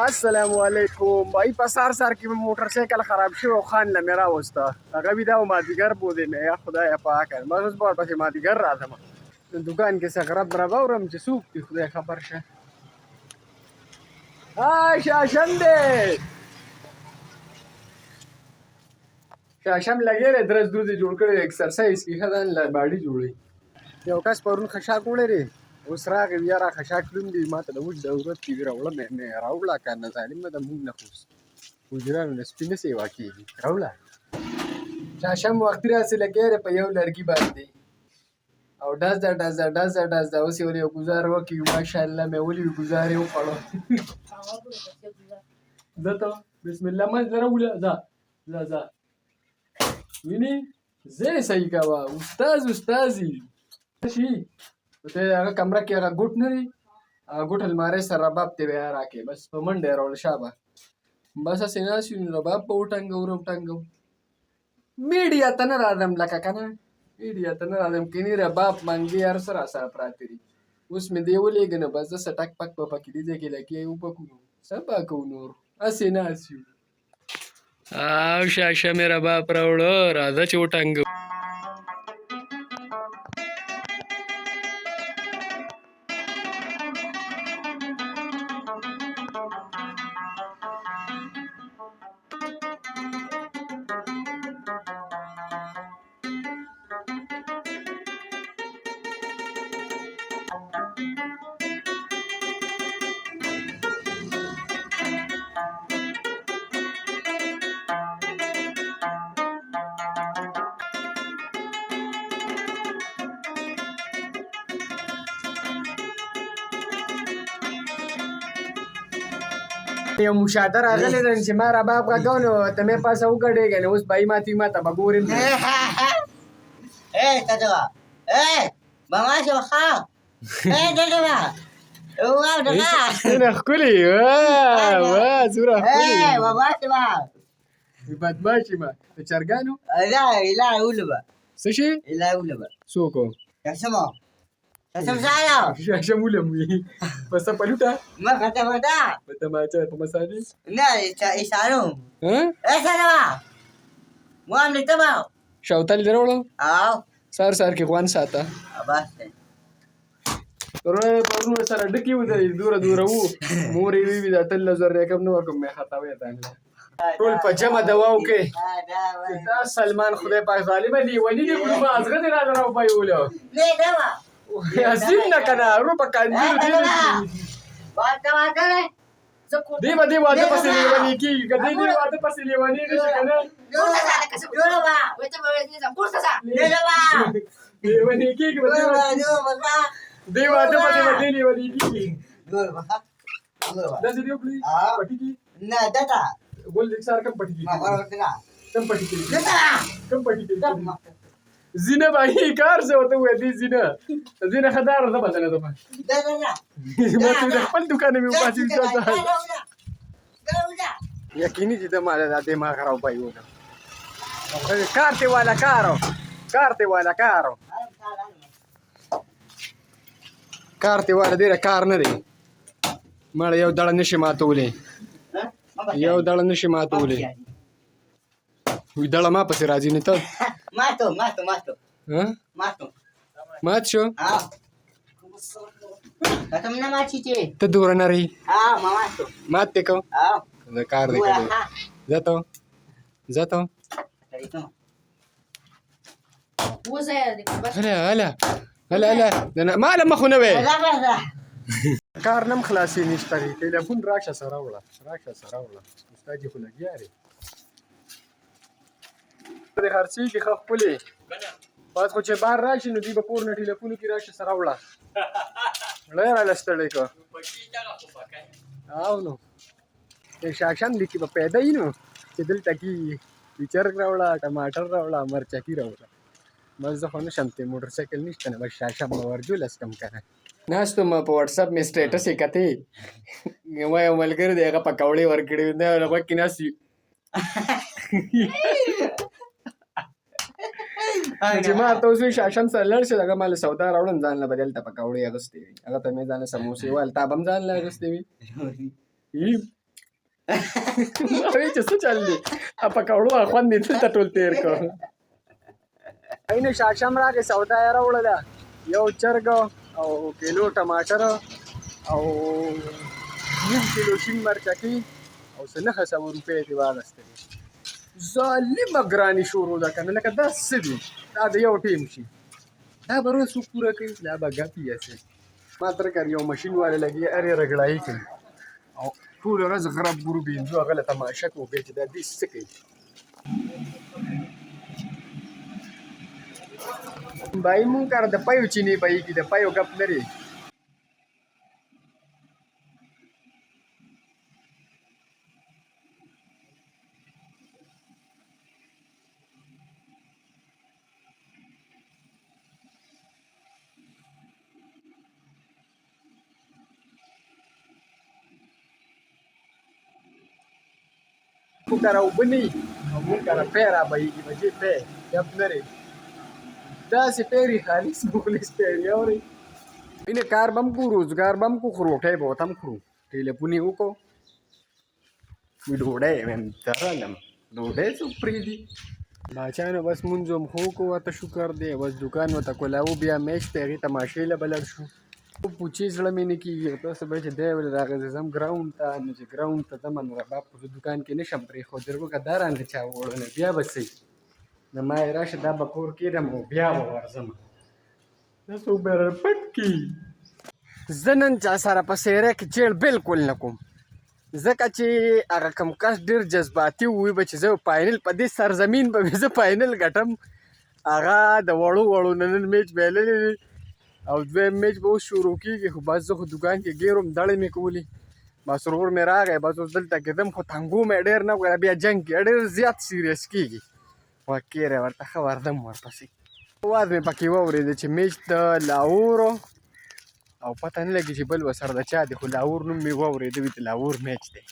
السلام علیکم بای په سار کې مې موټرسایکل خراب شو خان له میرا وستا هغه بیا دا مازدیګر بودې نه یا خدای پاک ما اوس به پسې مازدیګر راځم دکان کې څه غرب راوړم چې څوک دې خدای خبر شه شاشم دی شاشم لګې دی درز دروزې جوړ کړی اکسرسایز کې ښه ځان له باډي جوړوي یو کس پرون خشاک وړی دی اوس راغی بیا را خشاک لوندي ما ته د اوږد ضرورت کې راوړه مې راوړه که نه ظالمه د موږ نه خو حجرانو نه سپي نه سیوا کېږي راوړه شاشم وختي راسې لګیا دی په یو لرګي باندې او ډزه ډزه ډزه ډزه اوس یې ولې یو ګزار وکړي ماشاءالله مې ولې ګزار یې وخوړو ځه ته بسم الله منځ له راوله ځه ځه ځه وینې زه یې صحیح کوه استازي شي ته هغه کمره کې هغه ګوټ نه دی هغه ګوټ المارۍ سره رباب ته بیا راکړې بس په منډه یې راوړل شابه بس هسې ناست یو نو رباب به وټنګو میډیا ته نه راځم لکه که نه میډیا ته نه راځم کني رباب منګي هر څه راسره پراته دي اوس مې دی ولېږه نو بس زه سټک پک به پکې دې ځای کې لګیا یې وپکو څه به کوو نور هسې ناست یو او شاشه مې رباب راوړه راځه چې وټنګو یو مشاهده راغلی ده چې ما رباب غږو نو ته مې پاسه وګډېږې نو اوس بایي ما ته به ګورې تجربه ماما شو خا تجربه څونه ښکلي واه څومره ښکلي ماما شو بدماشي ما د چرګانو لا اولبا څه شي لا اولبا څوک شاسمو شاسم سايا شاشم ولم وي بس پلوټه ما کته ودا په تماچا په مسالې نه ایسانو ها ایسانو مو هم دې تمام شاوتل دروړو او سار کې غوان ساته بس پرونو سره ډکی و دی دوره وو مور یې وی دا تل زر رقم نو کوم مې خطا وې تا ټول په جمع دواو کې دا سلمان خدای پاک ظالم دی ونی دی کوم ازغه دی راځو پایولو نه دوا عظیم نه کنه رو په کاندي دی واته دی باندې واده پسې لیونی کی کدی دی واده پسې لیونی نشي کنه جوړوا وته به دې زم پورته ځه نه دوا لیونی کی دی واده پسې لیونی کی جوړوا دا دې یو کلی پټی کی نه دتا ګول دې سار کم پټی کی ما ورته کم پټی کی دتا کم پټی کی زینه باندې کار څه وته وې دي زینه خدار ده بدل ده ما ته خپل دکان مې وپاتې یقیني دي د مال د دماغ راو پایو کارته والا کارو کارته والا ډیره کار نه دی مړ یو دړه نشي ماتولې وی دړه ما پسې راځي نه ته ماتو ها مات شو تم نه ماچی چې ته دور نه رہی ماتو مات ته کو دا کار دی کړی زه ته هلا ما لما خو نه وې کار نم خلاصې نشته ټلیفون راشه سره وړه استاد خو لګیا دی د خرڅې کې خپلې باز خو چې بار راشي نو دوی به پور نه ټلیفونو کې راشي سره وړه ډېر لستړی کو او نو شاشم دي کې به پیدا یې نو چې دلته کې چرګ راوړه ټماټر راوړه مرچکي راوړه بس زه خو نه شم ته موټرسایکل نشته نه بس شاشم به ورجولس کم کنه ناستو ما په واتساپ مې سټیټس یې کتې ما یو ملګري دی هغه پکوړې ورکړې دی هغه کې ناست چې ما ته اوس شاشم سره لړ شي دغه مال سودا راوړم ځان له بدل ته پکوړې اغستې وي هغه ته مې ځان سموسې وال تا بم ځان له اغستې وي وایي چې څه چل دی په کړو خوند مې دلته ټول تېر کړ اینو شاشم راغې سودا یې راوړله یو چرګ او کیلو ټماټر او نیم کیلو شین مرچکي او څه 900 روپۍ یې واخیستلې ظالمه ګراني شروع ده که نه لکه دا څه دي دا د یو ټیم شي دا به روز څوک پوره کوي دا به ګپي هسې ما تر کار یو مشین والا لګي ارې رګړایي کوي او ټوله ورځ غرب ګروب انځو هغه له تماشه کوي چې دا دې څه کوي بای مونږ کار د پایو چینې بایږي د پایو ګپ لري مونږ کار اوبه نه وي او مونږ کار پی رابهیږي بجې پی ګپ لري داسې پیري خالص مخلص پیري اورئ اینه کار به هم کوو روزګار به هم کوو خو روټۍ به ورته هم کړو ټلیفون یې وکړو وي ډوډۍ ویم درالم ډوډۍ څوک پرېږدي باچا نو بس مونځ هم خو وکړو ورته شکر دی بس دوکان ورته کولاوو بیا میچ ته هغې تماشې له به لړ شو پوچې زړه مې نه کېږي تاسو به چې دی ولې راغی زه ځم ګراونډ ته نو چې ګراونډ ته ځم نو رباب خو زه دوکان کې نه شم پرېښودل وکړه دا رانه چا ووړل نو بیا به څه نو ما یې راشه دا به کور کېږدم او بیا به ورځم دا څوک به را پټ کړي زه نن چا سره په سیره کې چیړ بلکل نه کوم ځکه چې هغه کوم کس ډېر جذباتي ووي به چې زه فاینل په دې سرزمین به مې زه فاینل ګټم هغه د وړو وړو نن میچ بایللی دی او دویم میچ به اوس شروع کېږي خو بس زه خو دوکان کې ګیر وم دړې مې کولې بس ورور مې راغی بس اوس دلته کېدم خو تنګو مې ډېر نه وکړه بیا جنګ کې ډېر زیات سیریس کېږي وکېری ورته ښه وردم ورپسې اواز مې پکې واورېده چې میچ د لاهورو او پته نه لګي چې بل ورسره د چا دی خو لاهور نوم مې واورېده وي د لاهور میچ دی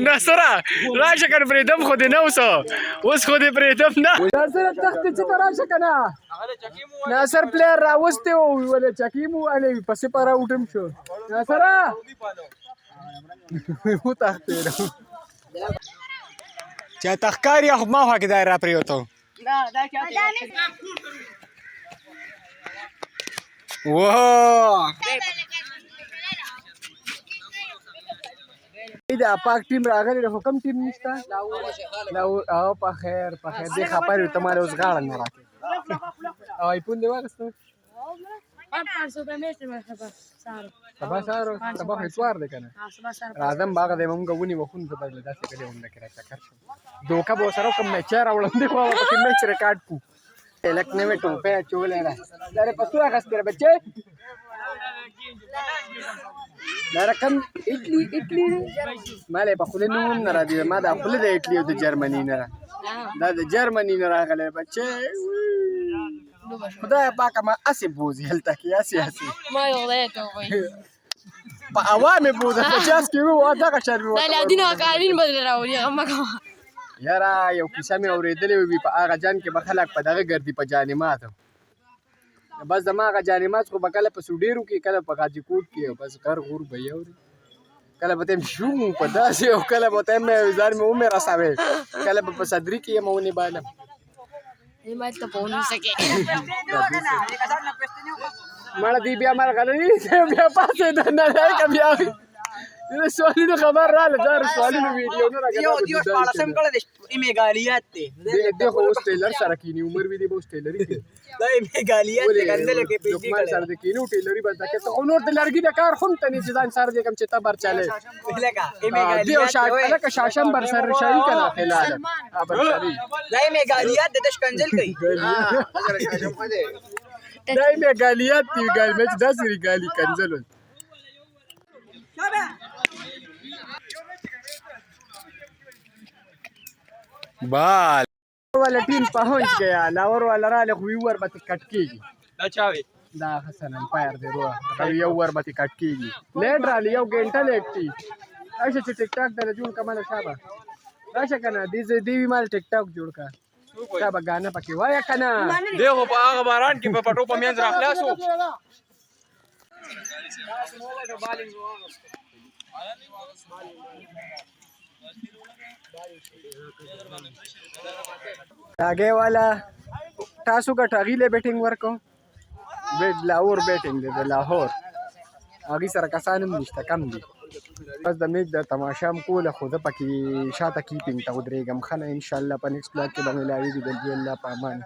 ناصره راشه کنه پرېږدم خو دې نه اوسه اوس خو دې پرېږدم نه ناصره تختې چې ته راشه که نه ناصر پلیر راوستی و ولې چکي مو وهلی وي پسې په راوټم شو ناصره وتښتېدم چا ته ښکاري خو ما خوا کې دا را پرېوتو دا پاک ټیم راغلی دی خو کوم ټیم نشته لاهور او په خیر دې خبرې ته ما اوس غاړه نه راکړې او ایفون دې واخیسته سبا سهار سبا خو اتوار دی که نه راځم باغه دی مونږ ونیوه خو زه به له داسې کلي غونډه کې راچکر شم دوکه به ورسره وکړم میچ یې راوړم دی خو هغه پکې میچ ریکارډ کړو لک نوې ټوپۍ اچولې ده دا رې په څو اخیستې ده بچې دا رقم اټلي دی ما له په خوله نوم نه راځي ما دا خوله د اټلي او د جرمني نه دا د جرمني نه راغلی بچې خدای پاکه ما هسې بوځي هلته کې هسې په هوا مې بوځه په جاز کې وو دغه شان مې یاره یو کیسه مې اورېدلې وي په هغه جان کې به خلک په دغه ګرځي په جانماتو بس زما هغه جانمات خو به کله په سوډیرو کې کله په غاجي کوټ کې بس غر غور به یې اوري کله به ته یم شوم په داسې او کله به ته یم ځان مې ومې رسوې کله به په صدري کې یم ونیبالم مړه دی بیا مرغلري بیا پاسېده نه دی که بیا د سوالونو خبر راله دا سوالونو ویډیو نه راګرځي یو شپاړسم کله د میګالیات دی دې خو اوس ټیلر سره کینی عمر وی دی به اوس ټیلري کوي دا میګالیات دی کنده لکه پیډي لوکمن سره د کینو ټیلري بس دا که نور د لرګي د کار خون ته نه ځان سره دې کم چې تا بر چاله لکه دی او شاک لکه شاشم بر سر شای کنه خلال بر سری دا میګالیات د شکنجل کوي دا میګالیات دی ګال مچ داسې ریګالي کنځل بال والا ټیم پہنچ گیا لاور والا راله خو یو ور به کټ کېږي دا چاوي دا حسن امپایر دی روه دا یو ور به کټ کېږي لیټ رالی یو ګنټه لیټ راشه چې ټیک ټاک دله جوړ کړه ماله شابه راشه که نه دې وي مال ټیک ټاک جوړ کړه شابه ګانه پکې وایه که نه دی خو په هغه باران کې په پټو په منځ راخلاص و هغې والا تاسو ګټه هغې له بیټینګ ورکو لاهور بیټینګ دی د لاهور هغې سره کسان هم نشته کم دي بس د میچ د تماشا هم کوله خو زه پکې شاته کیپینګ ته ودرېږم ښه نه انشاءالله په نیکسټ بلاک کې به مې لاویږي د الله په امان